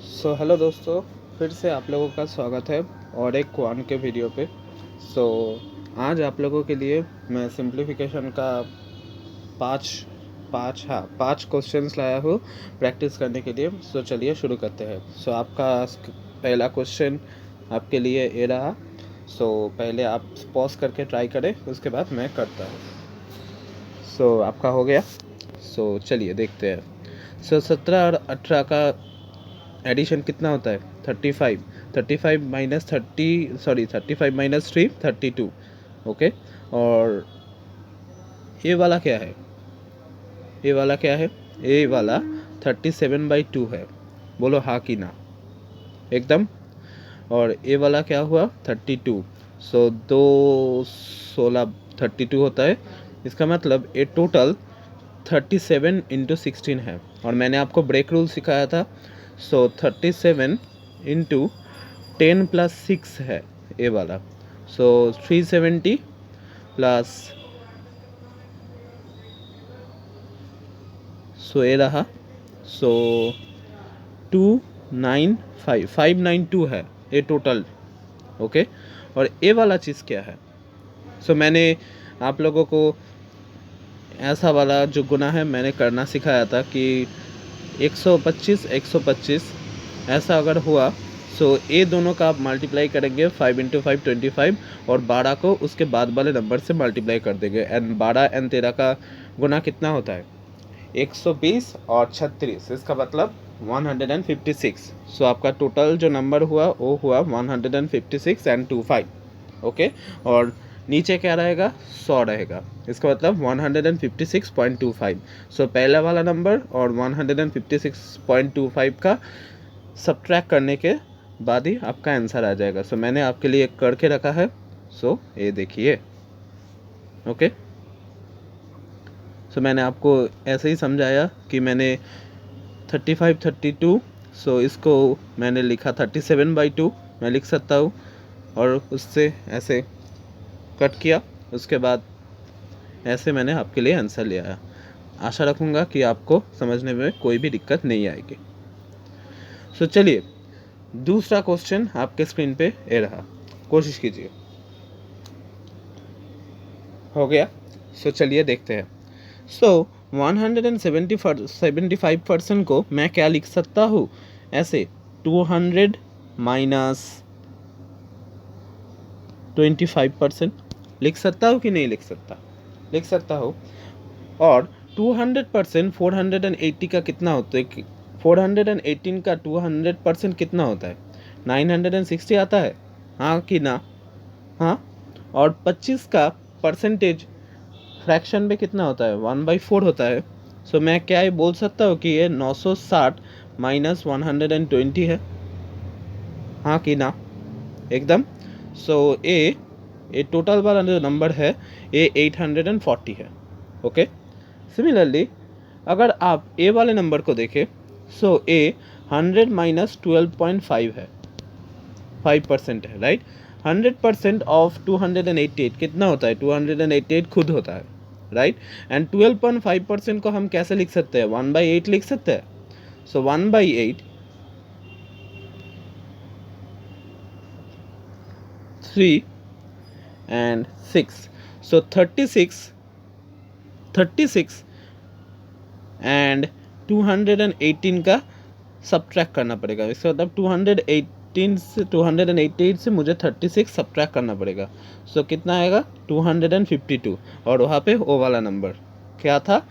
Hello दोस्तों, फिर से आप लोगों का स्वागत है और एक क्वान के वीडियो पे। सो आज आप लोगों के लिए मैं सिंप्लीफिकेशन का पाँच पाँच क्वेश्चंस लाया हूँ प्रैक्टिस करने के लिए। चलिए शुरू करते हैं। आपका पहला क्वेश्चन आपके लिए ये रहा। पहले आप पॉज करके ट्राई करें, उसके बाद मैं करता हूँ। आपका हो गया। चलिए देखते हैं। 17 और 18 का एडिशन कितना होता है? 35। 35 माइनस 3 32। ओके। और ये वाला क्या है? ये वाला 37/2 है। बोलो हाँ कि ना, एकदम। और ये वाला क्या हुआ? 32। दो 16 32 होता है। इसका मतलब ये टोटल 37 इंटू 16 है। और मैंने आपको ब्रेक रूल सिखाया था। 37 इंटू 10 प्लस 6 है ये वाला। 370 प्लस ये रहा। 592 है ये टोटल। ओके। और ये वाला चीज़ क्या है? मैंने आप लोगों को ऐसा वाला जो गुना है मैंने करना सिखाया था कि 125 ऐसा अगर हुआ ये दोनों का आप मल्टीप्लाई करेंगे। 5 इंटू 5 25 और 12 को उसके बाद वाले नंबर से मल्टीप्लाई कर देंगे। एंड 12 एंड 13 का गुना कितना होता है? 120 और 36, इसका मतलब 156। आपका टोटल जो नंबर हुआ वो हुआ 156 एंड 25। ओके। और नीचे क्या रहेगा? 100 रहेगा। इसका मतलब 156.25। पहला वाला नंबर और 156.25 का सब्ट्रैक्ट करने के बाद ही आपका आंसर आ जाएगा। मैंने आपके लिए करके रखा है। ये देखिए। ओके। मैंने आपको ऐसे ही समझाया कि मैंने 35 32, इसको मैंने लिखा 37/2 मैं लिख सकता हूँ। और उससे ऐसे कट किया, उसके बाद ऐसे मैंने आपके लिए आंसर ले आया। आशा रखूँगा कि आपको समझने में कोई भी दिक्कत नहीं आएगी। चलिए दूसरा क्वेश्चन आपके स्क्रीन पे ये रहा, कोशिश कीजिए। हो गया? चलिए देखते हैं। 175% को मैं क्या लिख सकता हूँ? ऐसे 200 माइनस 25% लिख सकता हूँ कि नहीं लिख सकता? लिख सकता हूँ। और 200% 480 का कितना होता है? 418 का 200% कितना होता है? 960 आता है, हाँ कि ना? हाँ। और 25 का परसेंटेज फ्रैक्शन में कितना होता है? 1/4 होता है। मैं क्या ये बोल सकता हूँ कि ये 960 माइनस 120 है, हाँ कि ना? एकदम। ये टोटल वाला जो नंबर है ये 840 है। ओके। सिमिलरली अगर आप ए वाले नंबर को देखें, ए 100 माइनस 12.5 है, 5% है, राइट। 100% ऑफ 288 कितना होता है? 288 खुद होता है, राइट। एंड 12.5% को हम कैसे लिख सकते हैं? 1/8 लिख सकते हैं। 1/8 3 and 6, 36 एंड 218 का सब्ट्रैक्ट करना पड़ेगा। इसका मतलब 288 से मुझे 36 सब्ट्रैक्ट करना पड़ेगा। कितना आएगा? 252। और वहाँ पे ओ वाला नंबर क्या था?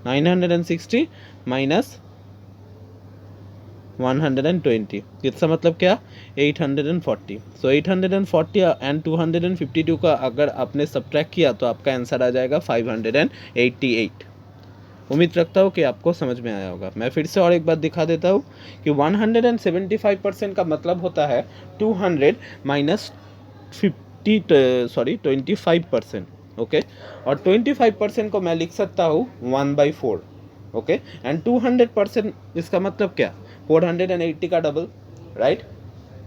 960 माइनस 120। इसका मतलब क्या? 840। 840 एंड 252 का अगर आपने सब्ट्रैक्ट किया तो आपका आंसर आ जाएगा 588। उम्मीद रखता हूँ कि आपको समझ में आया होगा। मैं फिर से और एक बात दिखा देता हूँ कि 175% का मतलब होता है 200 माइनस 25%। ओके। और 25% को मैं लिख सकता हूँ 1/4। ओके। एंड 200% इसका मतलब क्या? 480 का डबल, राइट।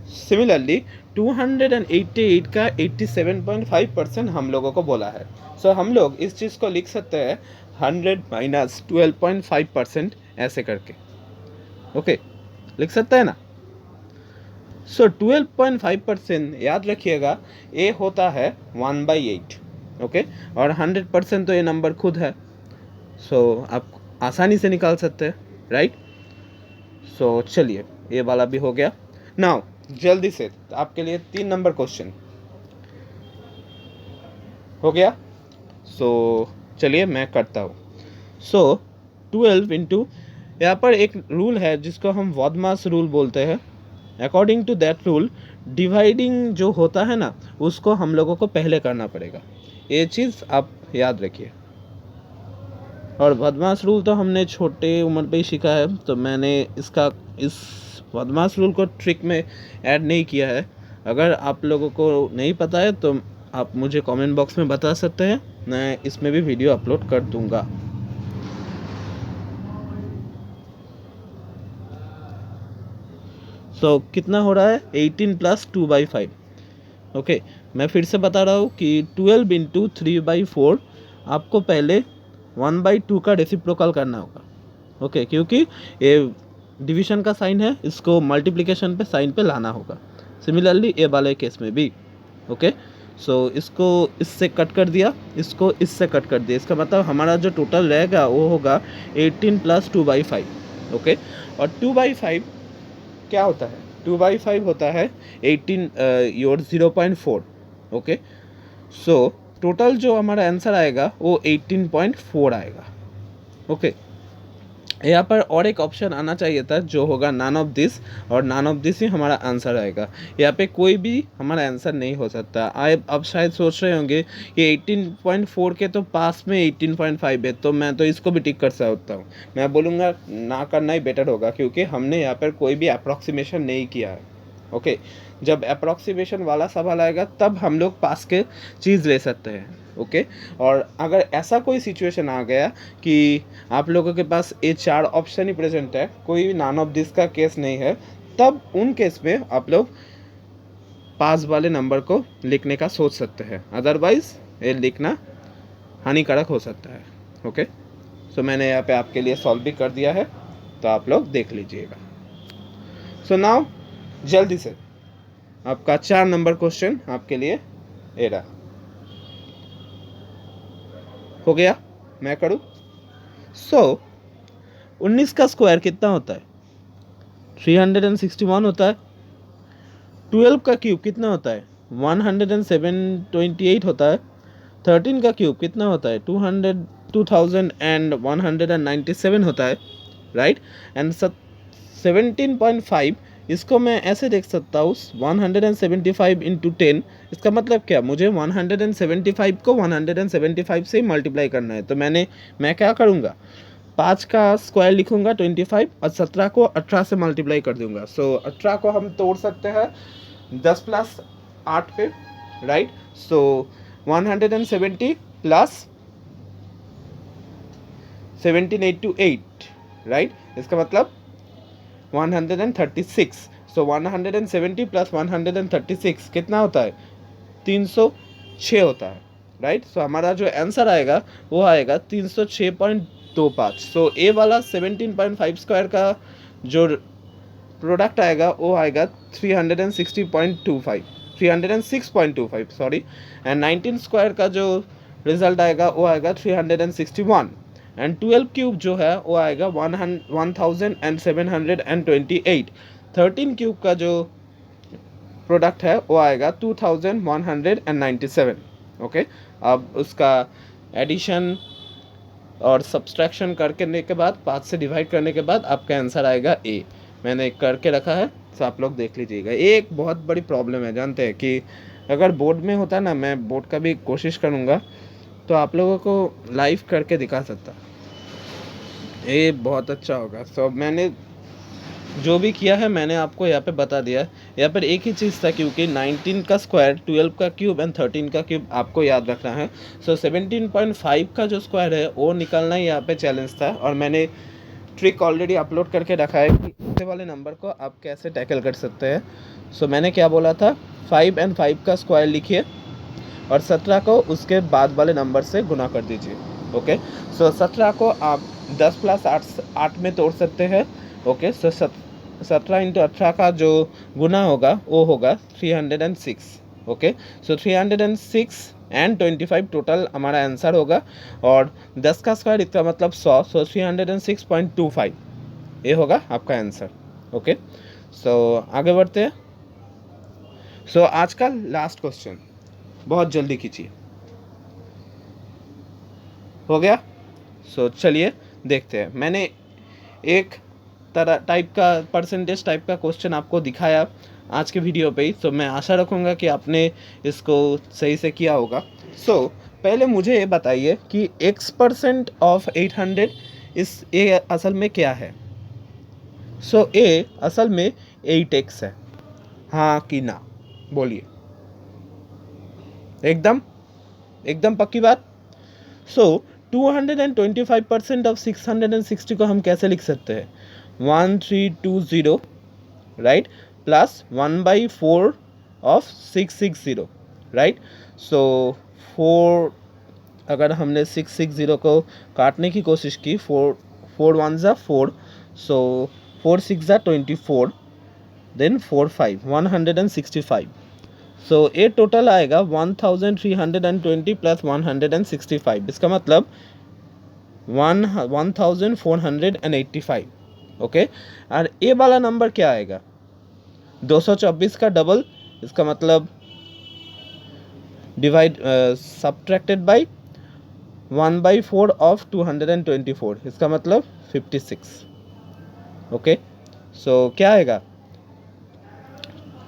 सिमिलरली 288 का 87.5% हम लोगों को बोला है। हम लोग इस चीज़ को लिख सकते हैं 100 माइनस 12.5% ऐसे करके। ओके, लिख सकता है ना। सो 12.5% याद रखिएगा, ए होता है 1/8, ओके, और 100% तो ये नंबर खुद है, सो आप आसानी से निकाल सकते हैं, राइट। सो चलिए, ये वाला भी हो गया। नाउ जल्दी से आपके लिए 3 नंबर क्वेश्चन हो गया। सो चलिए मैं करता हूँ। सो 12 इंटू, यहाँ पर एक रूल है जिसको हम वॉडमास रूल बोलते हैं। According to that rule, dividing जो होता है ना, उसको हम लोगों को पहले करना पड़ेगा, ये चीज़ आप याद रखिए। और बदमाश रूल तो हमने छोटे उम्र पे ही सीखा है, तो मैंने इस बदमाश रूल को ट्रिक में ऐड नहीं किया है। अगर आप लोगों को नहीं पता है तो आप मुझे कमेंट बॉक्स में बता सकते हैं, मैं इसमें भी वीडियो अपलोड कर दूंगा। सो कितना हो रहा है, 18 + 2/5। ओके, मैं फिर से बता रहा हूँ कि 12 इंटू 3/4 आपको पहले 1/2 का रेसिप्रोकल करना होगा। ओके, क्योंकि ये डिवीजन का साइन है, इसको मल्टीप्लिकेशन पे साइन पे लाना होगा। सिमिलरली ये वाले केस में भी। ओके, सो इसको इससे कट कर दिया, इसको इससे कट कर दिया, इसका मतलब हमारा जो टोटल रहेगा वो होगा 18 + 2/5। ओके, और 2/5 क्या होता है, 2/5 होता है 18 योर 0.4। ओके, सो टोटल जो हमारा आंसर आएगा वो 18.4 आएगा। ओके, यहाँ पर और एक ऑप्शन आना चाहिए था जो होगा नन ऑफ दिस, और नन ऑफ दिस ही हमारा आंसर आएगा। यहाँ पे कोई भी हमारा आंसर नहीं हो सकता। आप अब शायद सोच रहे होंगे ये 18.4 के तो पास में 18.5 है, तो मैं तो इसको भी टिक कर सकता हूँ। मैं बोलूँगा ना करना ही बेटर होगा, क्योंकि हमने यहाँ पर कोई भी अप्रॉक्सीमेशन नहीं किया है। ओके, जब अप्रॉक्सीमेशन वाला सवाल आएगा तब हम लोग पास के चीज़ ले सकते हैं। ओके, और अगर ऐसा कोई सिचुएशन आ गया कि आप लोगों के पास ये 4 ऑप्शन ही प्रेजेंट है, कोई नॉन ऑफ दिस का केस नहीं है, तब उन केस में आप लोग पास वाले नंबर को लिखने का सोच सकते हैं, अदरवाइज ये लिखना हानिकारक हो सकता है। ओके, सो मैंने यहाँ पे आपके लिए सॉल्व भी कर दिया है, तो आप लोग देख लीजिएगा। सो नाउ जल्दी से आपका 4 नंबर क्वेश्चन आपके लिए ये रहा। हो गया, मैं करूँ। सो 19 का स्क्वायर कितना होता है, 361 होता है। 12 का क्यूब कितना होता है, 128 होता है। 13 का क्यूब कितना होता है, 2197 होता है, राइट। एंड 17.5, इसको मैं ऐसे देख सकता हूँ, 175 इंटू 10। इसका मतलब क्या, मुझे 175 को 175 से मल्टीप्लाई करना है। तो मैं क्या करूँगा, 5 का स्क्वायर लिखूँगा 25, और 17 को 18 से मल्टीप्लाई कर दूँगा। सो 18 को हम तोड़ सकते हैं 10 + 8 पे, राइट। सो 170 + 17 × 8, राइट। इसका मतलब 136। सो 170 + 136 कितना होता है, 306 होता है, राइट। सो हमारा जो आंसर आएगा वो आएगा 306.25। सो ए वाला 17.5 स्क्वायर का जो प्रोडक्ट आएगा वो आएगा 306.25 सॉरी। एंड 19 स्क्वायर का जो रिजल्ट आएगा वो आएगा 361। एंड 12 क्यूब जो है वो आएगा 1728। 13 क्यूब का जो प्रोडक्ट है वो आएगा 2197। ओके, अब उसका एडिशन और सब्सट्रैक्शन करने के बाद, 5 से डिवाइड करने के बाद आपका आंसर आएगा ए। मैंने करके रखा है, तो आप लोग देख लीजिएगा। ये एक बहुत बड़ी प्रॉब्लम है, जानते हैं कि अगर बोर्ड में होता ना, मैं बोर्ड का भी कोशिश करूँगा तो आप लोगों को लाइव करके दिखा सकता, ये बहुत अच्छा होगा। सो मैंने जो भी किया है मैंने आपको यहाँ पे बता दिया है। यहाँ पर एक ही चीज़ था, क्योंकि 19 का स्क्वायर, 12 का क्यूब एंड 13 का क्यूब आपको याद रखना है। सो 17.5 का जो स्क्वायर है वो निकालना ही यहाँ पे चैलेंज था, और मैंने ट्रिक ऑलरेडी अपलोड करके रखा है कि ऐसे वाले नंबर को आप कैसे टैकल कर सकते हैं। सो मैंने क्या बोला था, 5 और 5 का स्क्वायर लिखिए और 17 को उसके बाद वाले नंबर से गुना कर दीजिए। ओके, सो 17 को आप 10 प्लस 8 में तोड़ सकते हैं। ओके, सो 17 इंटू 18 का जो गुना होगा वो होगा 306। ओके, सो 306 एंड 25 टोटल हमारा आंसर होगा, और 10 का स्क्वायर इसका मतलब 100, सो 306.25 ये होगा आपका आंसर। ओके, सो आगे बढ़ते हैं। सो आज का लास्ट क्वेश्चन, बहुत जल्दी कीजिए। हो गया? सो चलिए देखते हैं। मैंने एक तरह टाइप का परसेंटेज टाइप का क्वेश्चन आपको दिखाया आज के वीडियो पे ही, तो मैं आशा रखूँगा कि आपने इसको सही से किया होगा। सो पहले मुझे ये बताइए कि x% ऑफ 800 इस ए असल में क्या है? सो ए असल में 8x है, हाँ कि ना? बोलिए, एकदम एकदम पक्की बात। सो 225% ऑफ 660 को हम कैसे लिख सकते हैं? 1320, राइट, प्लस 1/4 ऑफ 660, राइट। सो 4, अगर हमने 660 को काटने की कोशिश की, 4 1 ज़ा 4, सो 4 6 ज़ा 24, देन 4 5 165। सो ये टोटल आएगा 1320 प्लस 165, इसका मतलब 1485। ओके, और ए वाला नंबर क्या आएगा? 224 का डबल, इसका मतलब डिवाइड सब्ट्रैक्टेड बाई 1/4 ऑफ 224, इसका मतलब 56। ओके, सो क्या आएगा?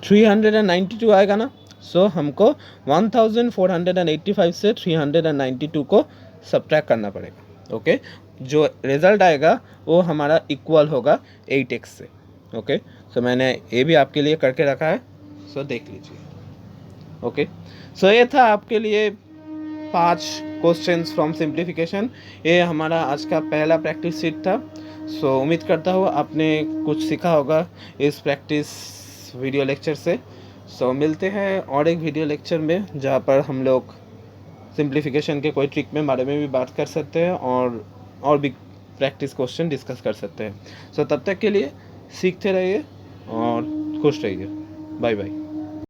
392 आएगा ना। सो हमको 1485 से 392 को सब्ट्रैक्ट करना पड़ेगा। ओके, जो रिज़ल्ट आएगा वो हमारा इक्वल होगा 8x से। ओके, सो मैंने ये भी आपके लिए करके रखा है, सो देख लीजिए। ओके, सो ये था आपके लिए 5 क्वेश्चंस फ्रॉम सिंप्लीफिकेशन। ये हमारा आज का पहला प्रैक्टिस शीट था। सो उम्मीद करता हूँ आपने कुछ सीखा होगा इस प्रैक्टिस वीडियो लेक्चर से। सो मिलते हैं और एक वीडियो लेक्चर में, जहाँ पर हम लोग सिंप्लीफिकेशन के कोई ट्रिक में बारे में भी बात कर सकते हैं और भी प्रैक्टिस क्वेश्चन डिस्कस कर सकते हैं। सो तब तक के लिए सीखते रहिए और खुश रहिए। Bye bye.